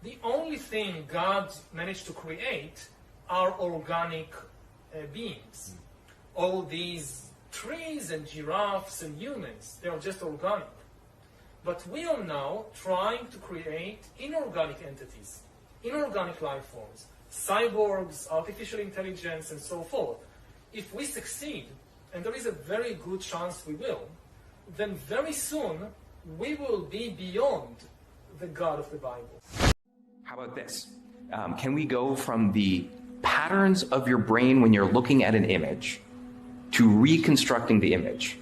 the only thing God managed to create are organic beings. All these trees and giraffes and humans, they are just organic. But we are now trying to create inorganic entities, inorganic life forms, cyborgs, artificial intelligence, and so forth. If we succeed, and there is a very good chance we will, then very soon we will be beyond the God of the Bible. How about this? Can we go from the patterns of your brain when you're looking at an image to reconstructing the image?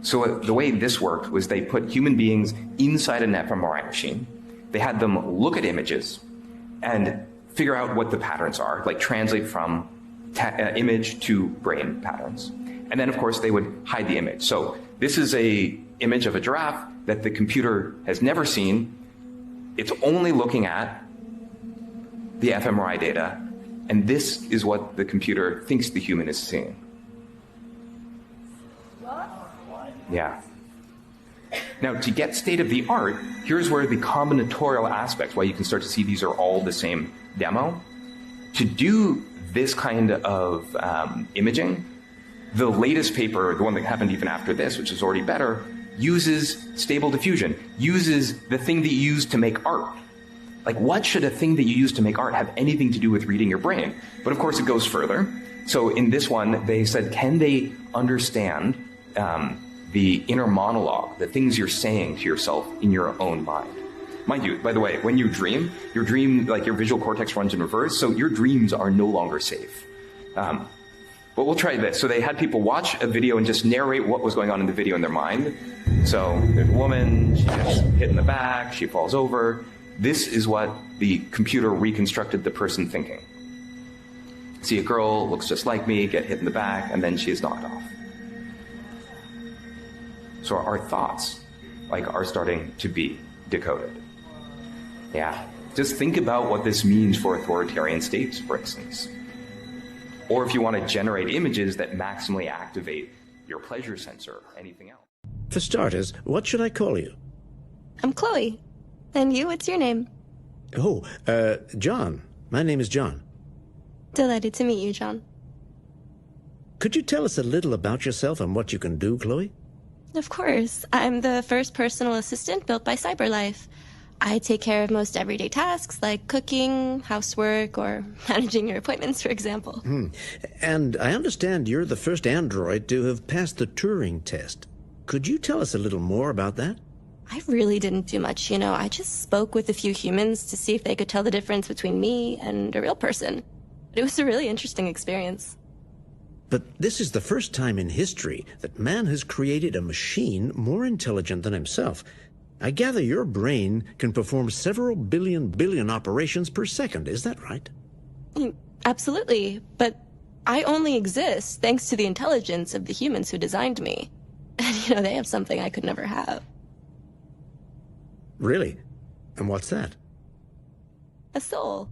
So the way this worked was they put human beings inside an fMRI machine. They had them look at images and figure out what the patterns are, like translate from image to brain patterns. And then, of course, they would hide the image. So this is a image of a giraffe that the computer has never seen. It's only looking at the fMRI data, and this is what the computer thinks the human is seeing. Yeah. Now, to get state of the art, here's where the combinatorial aspects, why you can start to see these are all the same demo. To do this kind of imaging, the latest paper, the one that happened even after this, which is already better, uses stable diffusion, uses the thing that you use to make art. Like, what should a thing that you use to make art have anything to do with reading your brain? But of course, it goes further. So in this one, they said, can they understand the inner monologue, the things you're saying to yourself in your own mind? Mind you, by the way, when you dream, like your visual cortex runs in reverse, so your dreams are no longer safe. But we'll try this. So they had people watch a video and just narrate what was going on in the video in their mind. So there's a woman, she gets hit in the back, she falls over. This is what the computer reconstructed the person thinking. See a girl, looks just like me, get hit in the back, and then she is knocked off. So our thoughts, are starting to be decoded. Yeah. Just think about what this means for authoritarian states, for instance. Or if you want to generate images that maximally activate your pleasure sensor, anything else. For starters, what should I call you? I'm Chloe. And you, what's your name? Oh, John. My name is John. Delighted to meet you, John. Could you tell us a little about yourself and what you can do, Chloe? Of course. I'm the first personal assistant built by CyberLife. I take care of most everyday tasks like cooking, housework, or managing your appointments, for example. And I understand you're the first android to have passed the Turing test. Could you tell us a little more about that? I really didn't do much, I just spoke with a few humans to see if they could tell the difference between me and a real person. It was a really interesting experience. But this is the first time in history that man has created a machine more intelligent than himself. I gather your brain can perform several billion operations per second. Is that right? Absolutely. But I only exist thanks to the intelligence of the humans who designed me. And, they have something I could never have. Really? And what's that? A soul.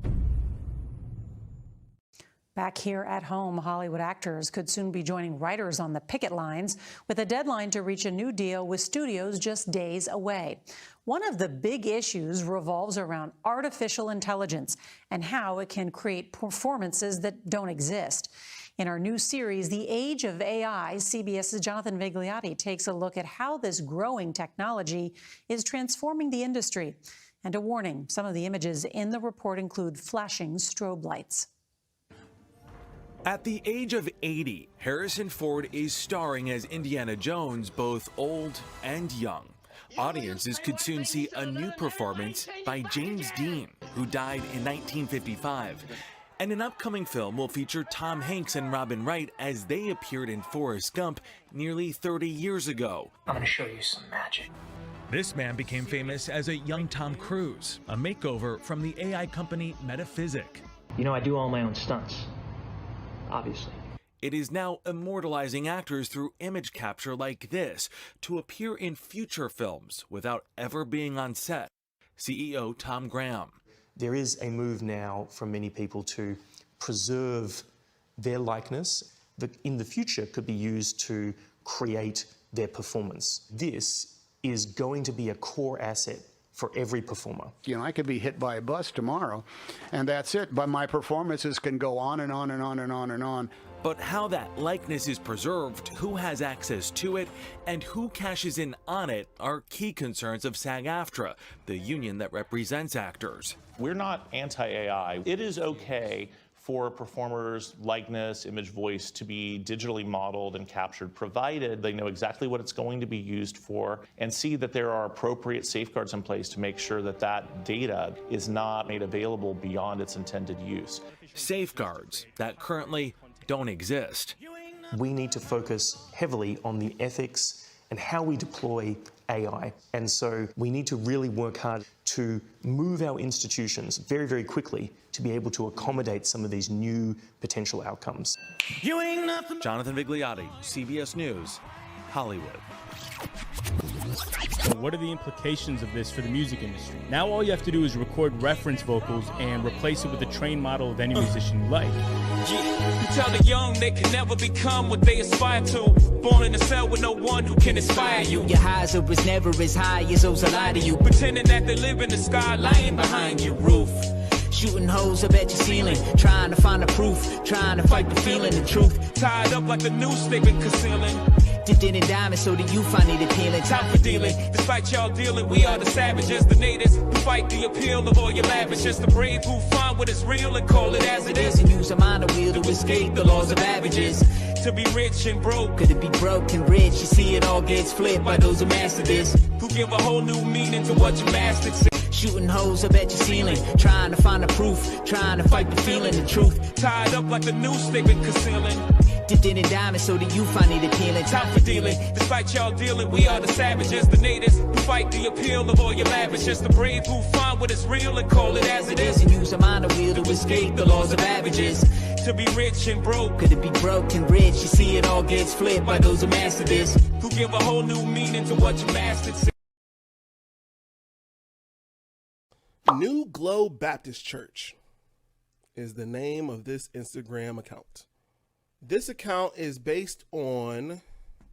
Back here at home, Hollywood actors could soon be joining writers on the picket lines with a deadline to reach a new deal with studios just days away. One of the big issues revolves around artificial intelligence and how it can create performances that don't exist. In our new series, The Age of AI, CBS's Jonathan Vigliotti takes a look at how this growing technology is transforming the industry. And a warning, some of the images in the report include flashing strobe lights. At the age of 80, Harrison Ford is starring as Indiana Jones, both old and young. Audiences could soon see a new performance by James Dean, who died in 1955. And an upcoming film will feature Tom Hanks and Robin Wright as they appeared in Forrest Gump nearly 30 years ago. I'm going to show you some magic. This man became famous as a young Tom Cruise, a makeover from the AI company Metaphysic. I do all my own stunts. Obviously. It is now immortalizing actors through image capture like this to appear in future films without ever being on set. CEO Tom Graham. There is a move now from many people to preserve their likeness that in the future could be used to create their performance. This is going to be a core asset for every performer. You know, I could be hit by a bus tomorrow, and that's it. But my performances can go on and on and on and on and on. But how that likeness is preserved, who has access to it, and who cashes in on it are key concerns of SAG-AFTRA, the union that represents actors. We're not anti-AI. It is okay for performers' likeness, image, voice to be digitally modeled and captured, provided they know exactly what it's going to be used for and see that there are appropriate safeguards in place to make sure that that data is not made available beyond its intended use. Safeguards that currently don't exist. We need to focus heavily on the ethics and how we deploy AI. And so we need to really work hard to move our institutions very, very quickly to be able to accommodate some of these new potential outcomes. Jonathan Vigliotti, CBS News, Hollywood. So what are the implications of this for the music industry? Now all you have to do is record reference vocals and replace it with a trained model of any musician you like. You tell the young they can never become what they aspire to. Born in a cell with no one who can inspire you. Your highs are as never as high as those that lie to you. Pretending that they live in the sky, lying behind your roof. Shooting holes up at your ceiling, trying to find the proof, trying to fight the feeling, the truth. Tied up like the noose they've been concealing. Dipped in diamonds so that you find it appealing. Time for dealing, despite y'all dealing, we are the savages, the natives who fight the appeal of all your lavish. Just the brave who find what is real and call it as it is. And use a mind wheel to escape the laws of averages. To be rich and broke, could it be broke and rich? You see it all gets flipped by those who master this, who give a whole new meaning to what you mastered. Shooting holes up at your ceiling, trying to find the proof, trying to fight the feeling, the truth. Tied up like the noose they've been concealing. Dipped in diamonds so that you find it appealing. Time for dealing, despite y'all dealing, we are the savages, the natives who fight the appeal of all your lavish. Just the brave who find what is real and call it as it is. And use a mind wheel to escape the laws of averages. To be rich and broke, could it be broke and rich? You see it all gets flipped by those who master this, who give a whole new meaning to what you mastered. New Glow Baptist Church is the name of this Instagram account. This account is based on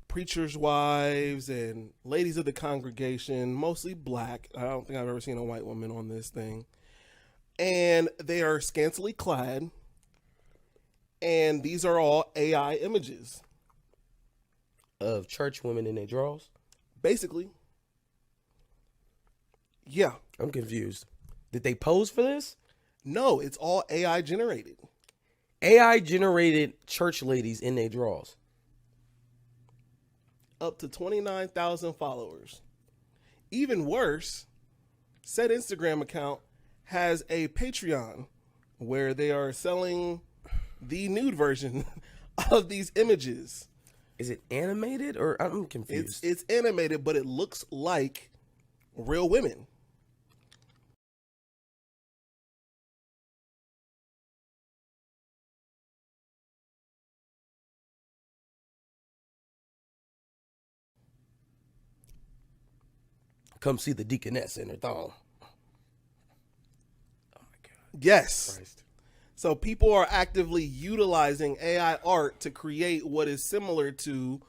preachers' wives and ladies of the congregation, mostly black. I don't think I've ever seen a white woman on this thing. And they are scantily clad. And these are all AI images. Of church women in their drawers? Basically. Yeah. I'm confused. Did they pose for this? No, it's all AI generated. AI generated church ladies in their drawers. Up to 29,000 followers. Even worse, said Instagram account has a Patreon where they are selling the nude version of these images. Is it animated or I'm confused? It's animated, but it looks like real women. Come see the deaconess in her thong. Oh my God. Yes. Christ. So people are actively utilizing AI art to create what is similar to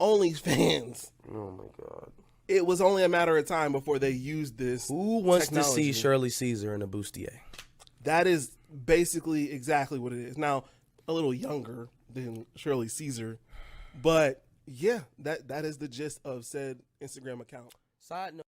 OnlyFans. Oh my God. It was only a matter of time before they used this. Who wants technology. to see Shirley Caesar in a bustier? That is basically exactly what it is. Now, a little younger than Shirley Caesar, but yeah, that is the gist of said Instagram account. Side note.